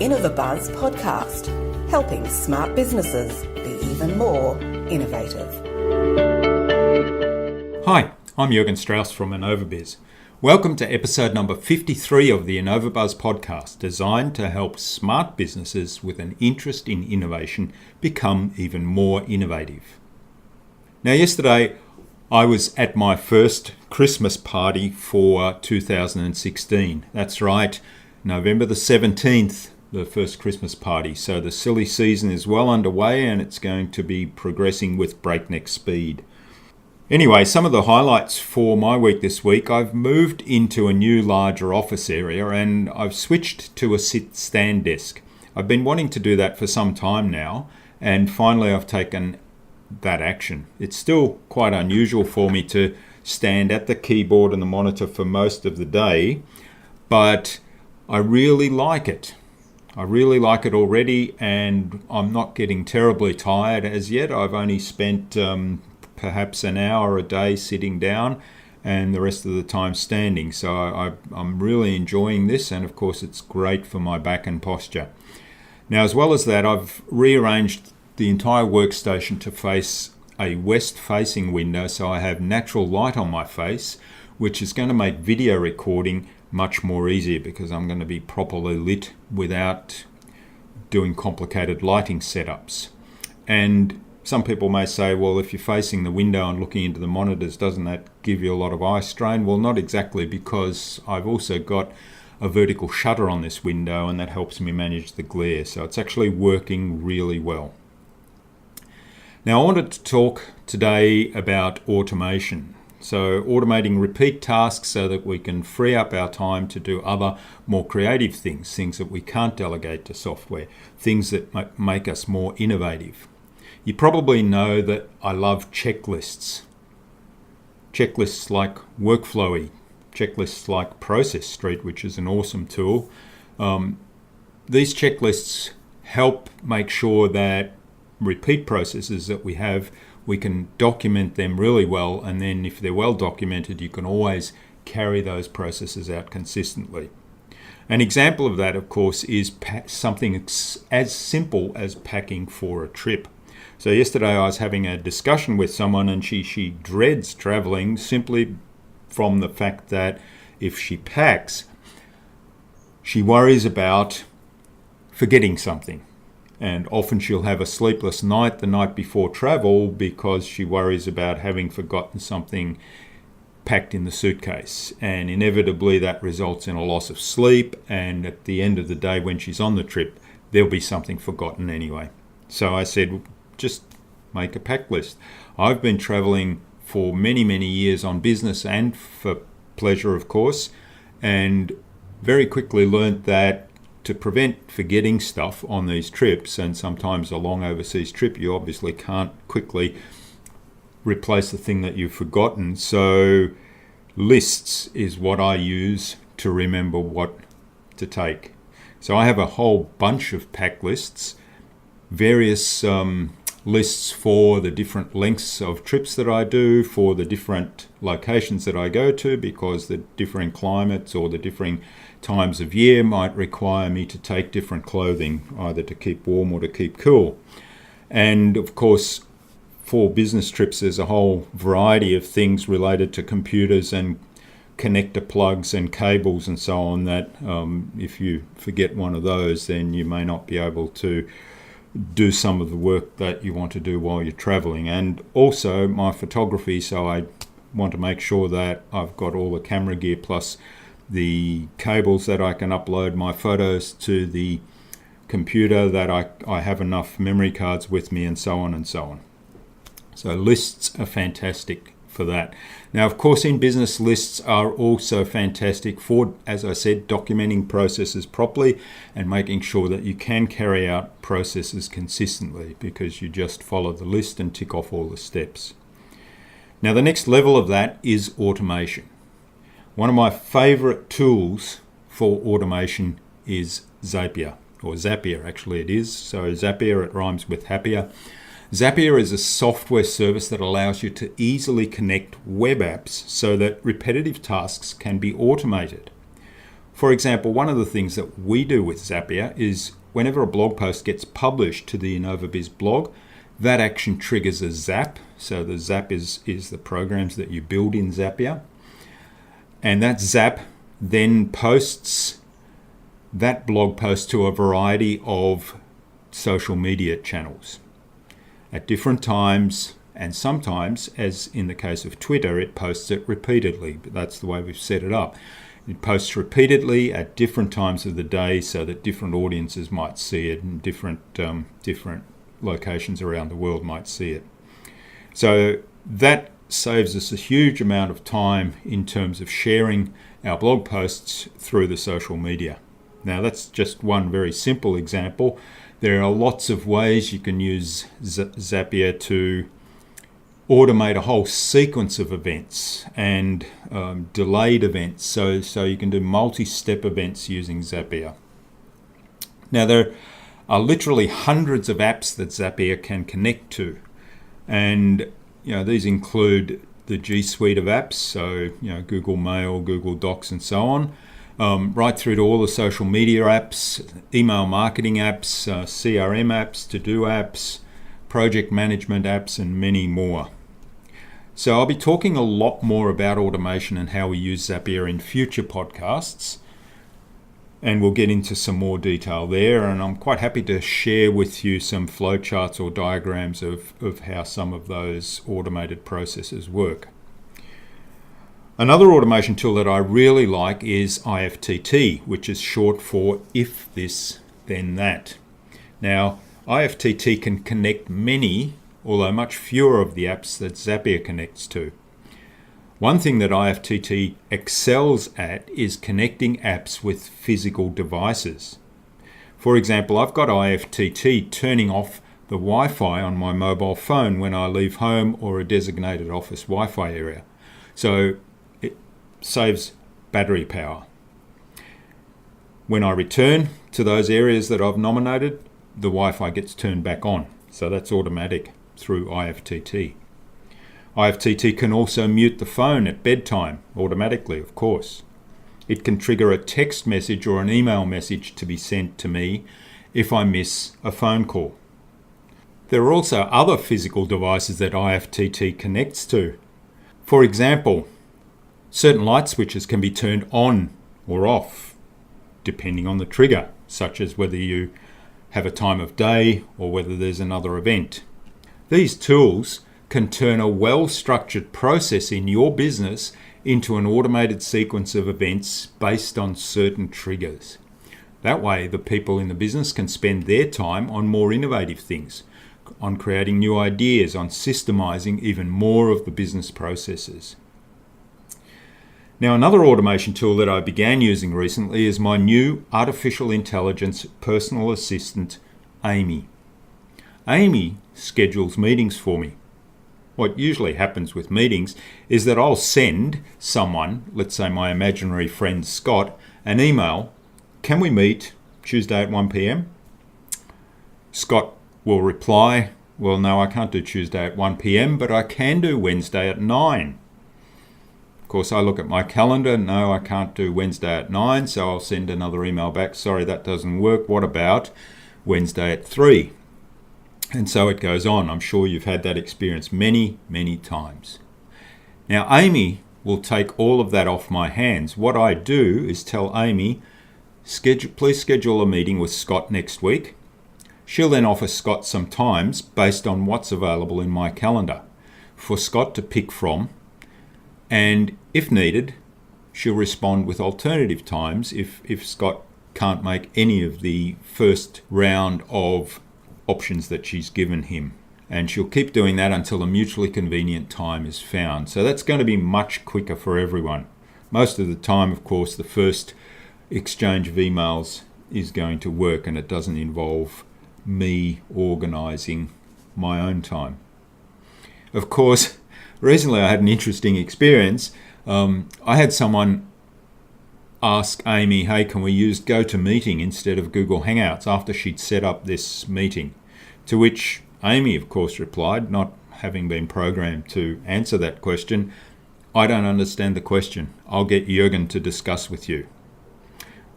InnovaBuzz podcast, helping smart businesses be even more innovative. Hi, I'm Jürgen Strauss from InnovaBuzz. Welcome to episode number 53 of the InnovaBuzz podcast, designed to help smart businesses with an interest in innovation become even more innovative. Now, yesterday I was at my first Christmas party for 2016. That's right, November the 17th, the first Christmas party. So the silly season is well underway and it's going to be progressing with breakneck speed. Anyway, some of the highlights for my week this week: I've moved into a new larger office area and I've switched to a sit-stand desk. I've been wanting to do that for some time now, and finally I've taken that action. It's still quite unusual for me to stand at the keyboard and the monitor for most of the day, but I really like it. I really like it already, and I'm not getting terribly tired as yet. I've only spent perhaps an hour a day sitting down and the rest of the time standing. So I'm really enjoying this, and of course it's great for my back and posture. Now, as well as that, I've rearranged the entire workstation to face a west-facing window, so I have natural light on my face, which is going to make video recording much more easier because I'm going to be properly lit without doing complicated lighting setups. And some people may say, well, if you're facing the window and looking into the monitors, doesn't that give you a lot of eye strain? Well, not exactly, because I've also got a vertical shutter on this window and that helps me manage the glare. So it's actually working really well. Now, I wanted to talk today about automation. So automating repeat tasks so that we can free up our time to do other more creative things that we can't delegate to software, things that make us more innovative. You probably know that I love checklists. Checklists like Workflowy, checklists like Process.st, which is an awesome tool. These checklists help make sure that repeat processes that we have, we can document them really well, and then if they're well documented, you can always carry those processes out consistently. An example of that, of course, is something as simple as packing for a trip. So yesterday I was having a discussion with someone, and she dreads traveling simply from the fact that if she packs, she worries about forgetting something. And often she'll have a sleepless night the night before travel because she worries about having forgotten something packed in the suitcase. And inevitably that results in a loss of sleep, and at the end of the day when she's on the trip, there'll be something forgotten anyway. So I said, just make a pack list. I've been traveling for many, many years on business and for pleasure, of course, and very quickly learned that to prevent forgetting stuff on these trips, and sometimes a long overseas trip, you obviously can't quickly replace the thing that you've forgotten. So lists is what I use to remember what to take. So I have a whole bunch of pack lists, various lists for the different lengths of trips that I do, for the different locations that I go to, because the differing climates or the differing times of year might require me to take different clothing, either to keep warm or to keep cool. And of course, for business trips, there's a whole variety of things related to computers and connector plugs and cables and so on that if you forget one of those, then you may not be able to do some of the work that you want to do while you're traveling. And also my photography, so I want to make sure that I've got all the camera gear plus the cables that I can upload my photos to the computer, that I have enough memory cards with me, and so on and so on. So lists are fantastic for that. Now, of course, in business, lists are also fantastic for, as I said, documenting processes properly and making sure that you can carry out processes consistently, because you just follow the list and tick off all the steps. Now, the next level of that is automation. One of my favorite tools for automation is Zapier, or Zapier actually it is. So Zapier, it rhymes with happier. Zapier is a software service that allows you to easily connect web apps so that repetitive tasks can be automated. For example, one of the things that we do with Zapier is whenever a blog post gets published to the InnovaBuzz blog, that action triggers a zap. So the zap is the programs that you build in Zapier. And that zap then posts that blog post to a variety of social media channels at different times, and sometimes, as in the case of Twitter, it posts it repeatedly, but that's the way we've set it up. It posts repeatedly at different times of the day so that different audiences might see it and different locations around the world might see it. So that saves us a huge amount of time in terms of sharing our blog posts through the social media. Now that's just one very simple example. There are lots of ways you can use Zapier to automate a whole sequence of events and delayed events, so you can do multi-step events using Zapier. Now there are literally hundreds of apps that Zapier can connect to, and these include the G Suite of apps, so Google Mail, Google Docs, and so on, right through to all the social media apps, email marketing apps, CRM apps, to-do apps, project management apps, and many more. So I'll be talking a lot more about automation and how we use Zapier in future podcasts, and we'll get into some more detail there, and I'm quite happy to share with you some flowcharts or diagrams of how some of those automated processes work. Another automation tool that I really like is IFTT, which is short for if this, then that. Now, IFTT can connect many, although much fewer, of the apps that Zapier connects to. One thing that IFTT excels at is connecting apps with physical devices. For example, I've got IFTT turning off the Wi-Fi on my mobile phone when I leave home or a designated office Wi-Fi area. So it saves battery power. When I return to those areas that I've nominated, the Wi-Fi gets turned back on. So that's automatic through IFTT. IFTT can also mute the phone at bedtime, automatically, of course. It can trigger a text message or an email message to be sent to me if I miss a phone call. There are also other physical devices that IFTT connects to. For example, certain light switches can be turned on or off, depending on the trigger, such as whether you have a time of day or whether there's another event. These tools can turn a well-structured process in your business into an automated sequence of events based on certain triggers. That way, the people in the business can spend their time on more innovative things, on creating new ideas, on systemizing even more of the business processes. Now, another automation tool that I began using recently is my new artificial intelligence personal assistant, Amy. Amy schedules meetings for me. What usually happens with meetings is that I'll send someone, let's say my imaginary friend Scott, an email, "Can we meet Tuesday at 1 p.m? Scott will reply, "Well, no, I can't do Tuesday at 1 p.m, but I can do Wednesday at 9. Of course, I look at my calendar, no, I can't do Wednesday at 9, so I'll send another email back, "Sorry, that doesn't work. What about Wednesday at 3? And so it goes on. I'm sure you've had that experience many, many times. Now, Amy will take all of that off my hands. What I do is tell Amy, please schedule a meeting with Scott next week. She'll then offer Scott some times based on what's available in my calendar for Scott to pick from. And if needed, she'll respond with alternative times if Scott can't make any of the first round of options that she's given him. And she'll keep doing that until a mutually convenient time is found. So that's going to be much quicker for everyone. Most of the time, of course, the first exchange of emails is going to work and it doesn't involve me organising my own time. Of course, recently I had an interesting experience. I had someone ask Amy, "Hey, can we use GoToMeeting instead of Google Hangouts?" after she'd set up this meeting. To which Amy, of course, replied, not having been programmed to answer that question, "I don't understand the question. I'll get Jürgen to discuss with you."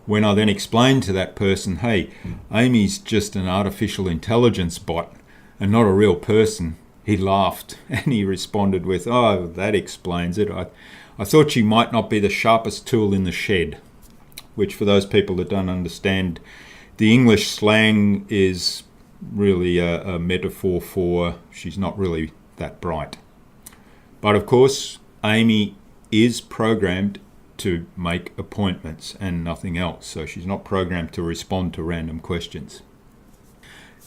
When I then explained to that person, hey, Amy's just an artificial intelligence bot and not a real person, he laughed and he responded with, oh, that explains it. I thought she might not be the sharpest tool in the shed, which for those people that don't understand, the English slang is really a metaphor for she's not really that bright. But of course, Amy is programmed to make appointments and nothing else. So she's not programmed to respond to random questions.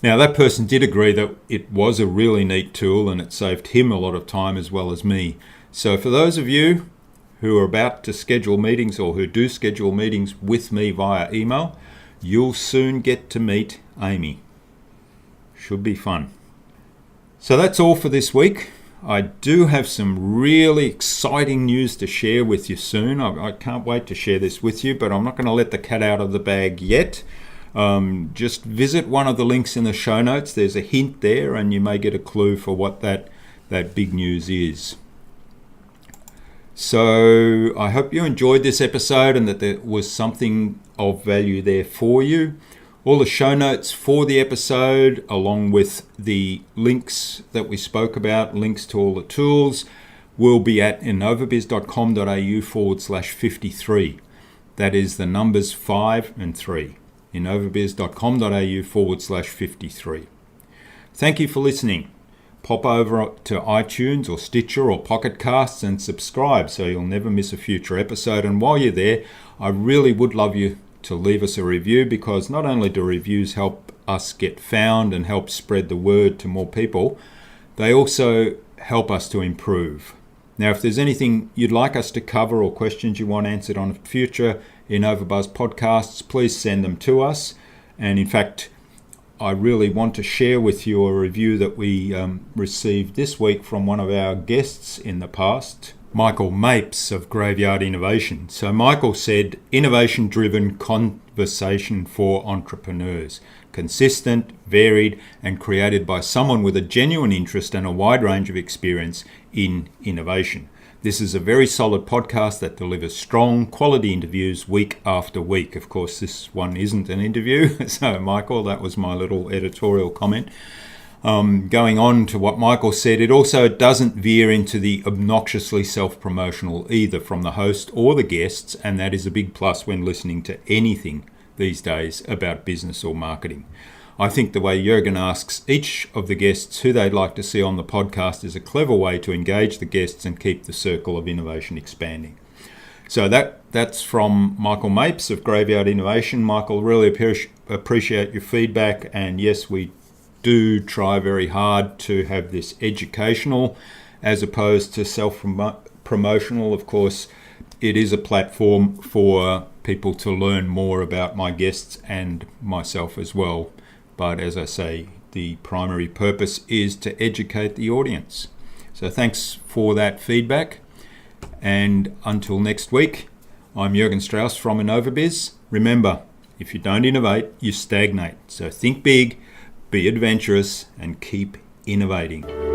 Now, that person did agree that it was a really neat tool and it saved him a lot of time as well as me. So for those of you who are about to schedule meetings or who do schedule meetings with me via email, you'll soon get to meet Amy. Should be fun. So that's all for this week. I do have some really exciting news to share with you soon. I can't wait to share this with you, but I'm not going to let the cat out of the bag yet. Just visit one of the links in the show notes. There's a hint there, and you may get a clue for what that big news is. So I hope you enjoyed this episode and that there was something of value there for you. All the show notes for the episode, along with the links that we spoke about, links to all the tools, will be at innovabiz.com.au/53. That is the numbers 5 and 3. innovabiz.com.au/53. Thank you for listening. Pop over to iTunes or Stitcher or Pocket Casts and subscribe so you'll never miss a future episode. And while you're there, I really would love you to leave us a review, because not only do reviews help us get found and help spread the word to more people, they also help us to improve. Now, if there's anything you'd like us to cover or questions you want answered on future InnovaBuzz podcasts, please send them to us. And in fact, I really want to share with you a review that we received this week from one of our guests in the past, Michael Mapes of Graveyard Innovation. So Michael said, innovation-driven conversation for entrepreneurs, consistent, varied, and created by someone with a genuine interest and a wide range of experience in innovation. This is a very solid podcast that delivers strong, quality interviews week after week. Of course, this one isn't an interview. So Michael, that was my little editorial comment. Going on to what Michael said, it also doesn't veer into the obnoxiously self-promotional either from the host or the guests, and that is a big plus when listening to anything these days about business or marketing. I think the way Jürgen asks each of the guests who they'd like to see on the podcast is a clever way to engage the guests and keep the circle of innovation expanding. So that's from Michael Mapes of Graveyard Innovation. Michael, really appreciate your feedback, and yes, we do try very hard to have this educational as opposed to self-promotional. Of course, it is a platform for people to learn more about my guests and myself as well. But as I say, the primary purpose is to educate the audience. So thanks for that feedback. And until next week, I'm Jürgen Strauss from InnovaBuzz. Remember, if you don't innovate, you stagnate. So think big, be adventurous, and keep innovating.